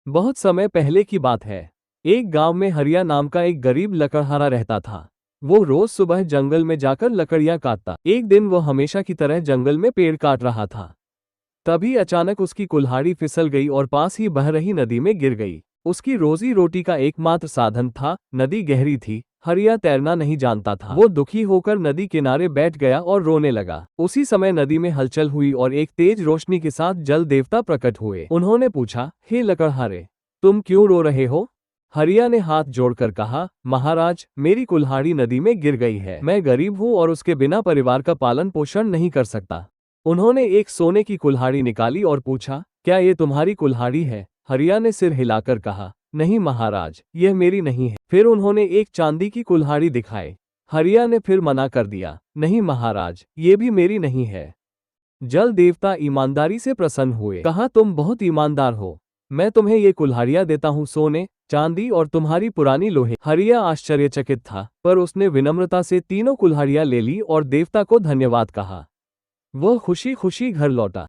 बहुत समय पहले की बात है। एक गांव में हरिया नाम का एक गरीब लकड़हारा रहता था। वो रोज सुबह जंगल में जाकर लकड़ियां काटता। एक दिन वो हमेशा की तरह जंगल में पेड़ काट रहा था। तभी अचानक उसकी कुल्हाड़ी फिसल गई और पास ही बह रही नदी में गिर गई। उसकी रोजी रोटी का एकमात्र साधन था। नदी गहरी थी, हरिया तैरना नहीं जानता था। वो दुखी होकर नदी किनारे बैठ गया और रोने लगा। उसी समय नदी में हलचल हुई और एक तेज रोशनी के साथ जल देवता प्रकट हुए। उन्होंने पूछा, हे लकड़हारे, तुम क्यों रो रहे हो? हरिया ने हाथ जोड़कर कहा, महाराज, मेरी कुल्हाड़ी नदी में गिर गई है। मैं गरीब हूँ और उसके बिना परिवार का पालन पोषण नहीं कर सकता। उन्होंने एक सोने की कुल्हाड़ी निकाली और पूछा, क्या ये तुम्हारी कुल्हाड़ी है? हरिया ने सिर हिलाकर कहा, नहीं महाराज, यह मेरी नहीं है। फिर उन्होंने एक चांदी की कुल्हाड़ी दिखाई। हरिया ने फिर मना कर दिया, नहीं महाराज, ये भी मेरी नहीं है। जल देवता ईमानदारी से प्रसन्न हुए। कहा, तुम बहुत ईमानदार हो। मैं तुम्हें ये कुल्हाड़ियां देता हूँ, सोने, चांदी और तुम्हारी पुरानी लोहे। हरिया आश्चर्यचकित था, पर उसने विनम्रता से तीनों कुल्हाड़ियां ले ली और देवता को धन्यवाद कहा। वह खुशी खुशी घर लौटा।